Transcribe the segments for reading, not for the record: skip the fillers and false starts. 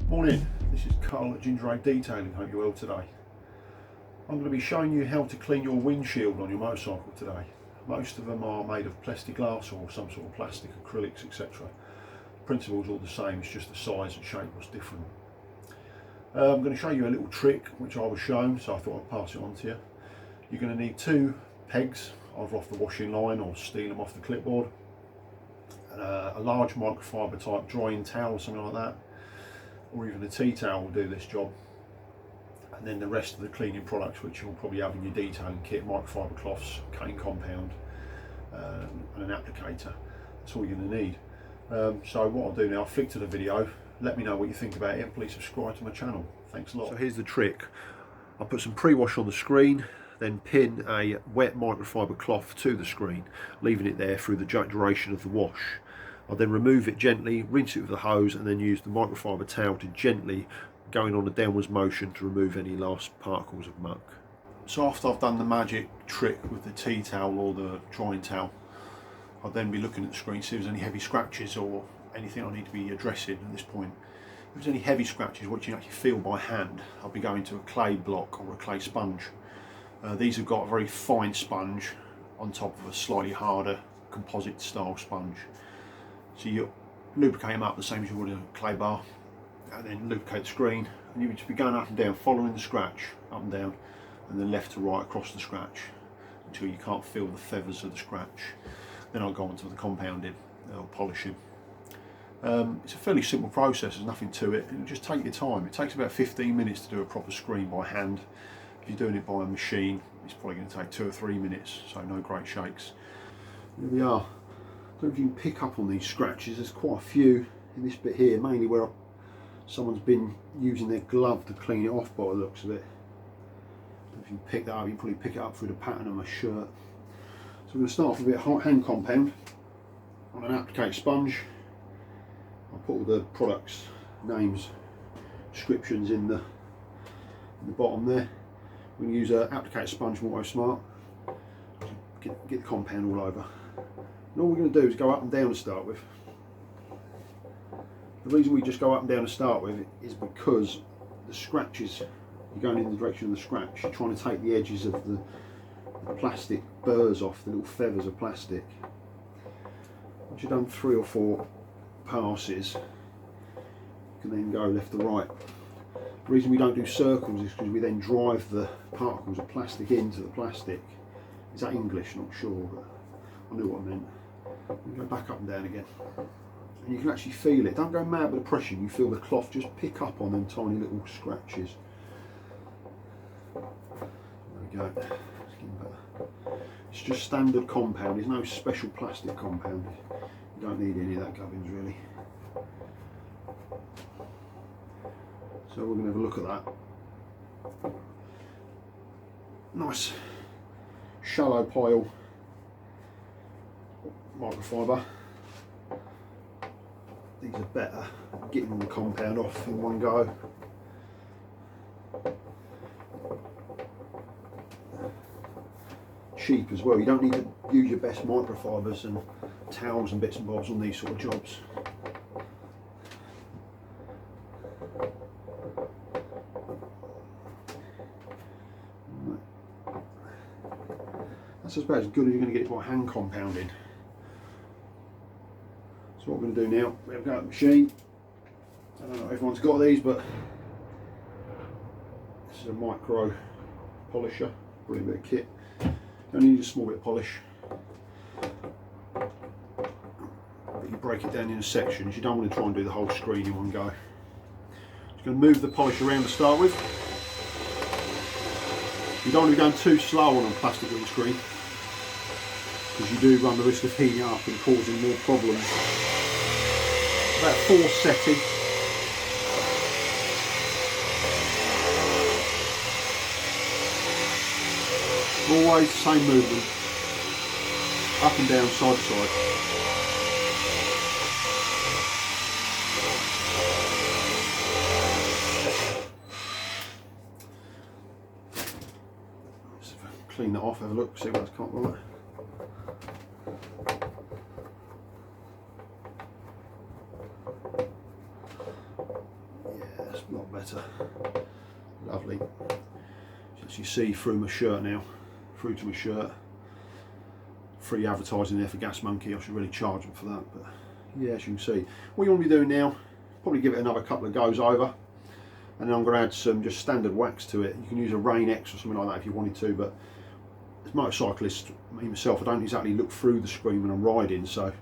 Morning, this is Carl at Ginger Ale Detailing. Hope you're well today. I'm going to be showing you how to clean your windshield on your motorcycle today. Most of them are made of plexiglass or some sort of plastic, acrylics, etc. The principle's all the same, it's just the size and shape was different. I'm going to show you a little trick which I was shown, so I thought I'd pass it on to you. You're going to need 2 pegs, either off the washing line or steal them off the clipboard, a large microfiber type drying towel or something like that, or even a tea towel will do this job, and then the rest of the cleaning products which you'll probably have in your detailing kit: microfiber cloths, cane compound, and an applicator. That's all you're going to need. So what I'll do now, I'll flick to the video, let me know what you think about it, and please subscribe to my channel. Thanks a lot. So here's the trick. I'll put some pre-wash on the screen, then pin a wet microfiber cloth to the screen, leaving it there through the duration of the wash. I'll then remove it gently, rinse it with the hose, and then use the microfiber towel to gently, going on a downwards motion, to remove any last particles of muck. So after I've done the magic trick with the tea towel or the drying towel, I'll then be looking at the screen, see if there's any heavy scratches or anything I need to be addressing at this point. If there's any heavy scratches which you actually feel by hand, I'll be going to a clay block or a clay sponge. These have got a very fine sponge on top of a slightly harder composite style sponge. So you lubricate them up the same as you would a clay bar, and then lubricate the screen, and you just be going up and down, following the scratch, up and down, and then left to right across the scratch until you can't feel the feathers of the scratch. Then I'll go on to the compounding or polishing. It's a fairly simple process, there's nothing to it. It'll just take your time. It takes about 15 minutes to do a proper screen by hand. If you're doing it by a machine, it's probably going to take 2 or 3 minutes, so no great shakes. Here we are. I don't know if you can pick up on these scratches. There's quite a few in this bit here, mainly where someone's been using their glove to clean it off by the looks of it. If you pick that up, you can probably pick it up through the pattern of my shirt. So we're going to start off with a bit of hand compound on an applicator sponge. I'll put all the products, names, descriptions in the bottom there. We're going to use an applicator sponge from autosmart. Get the compound all over. And all we're going to do is go up and down to start with. The reason we just go up and down to start with is because the scratches, you're going in the direction of the scratch, you're trying to take the edges of the plastic burrs off, the little feathers of plastic. Once you've done 3 or 4 passes, you can then go left to right. The reason we don't do circles is because we then drive the particles of plastic into the plastic. Is that English? Not sure, but I knew what I meant. You go back up and down again, and you can actually feel it. Don't go mad with the pressure. You feel the cloth just pick up on them tiny little scratches. There we go. It's just standard compound. There's no special plastic compound. You don't need any of that gubbins really. So we're going to have a look at that. Nice shallow pile microfiber. These are better at getting all the compound off in one go. Cheap as well. You don't need to use your best microfibers and towels and bits and bobs on these sort of jobs. That's about as good as you're going to get by hand compounding. So what we're going to do now, we have a go at the machine. I don't know if everyone's got these, but this is a micro polisher, brilliant bit of kit. You only need a small bit of polish. But you break it down into sections. You don't want to try and do the whole screen in one go. Just going to move the polish around to start with. You don't want to be going too slow on a plastic windscreen, because you do run the risk of heating up and causing more problems. About 4 setting. Always the same movement, up and down, side to side. Let's clean that off, have a look, see what's got right. Yeah. a lot better. Lovely. As you see through my shirt now, through to my shirt. Free advertising there for Gas Monkey. I should really charge them for that, but yeah, as you can see. What you want to be doing now, probably give it another couple of goes over, and then I'm going to add some just standard wax to it. You can use a Rain X or something like that if you wanted to, but as motorcyclist, me myself, I don't exactly look through the screen when I'm riding, so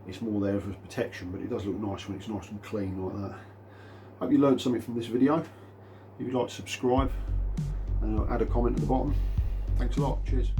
it's more there for protection, but it does look nice when it's nice and clean like that. Hope you learned something from this video. If you'd like to subscribe and add a comment at the bottom. Thanks a lot. Cheers.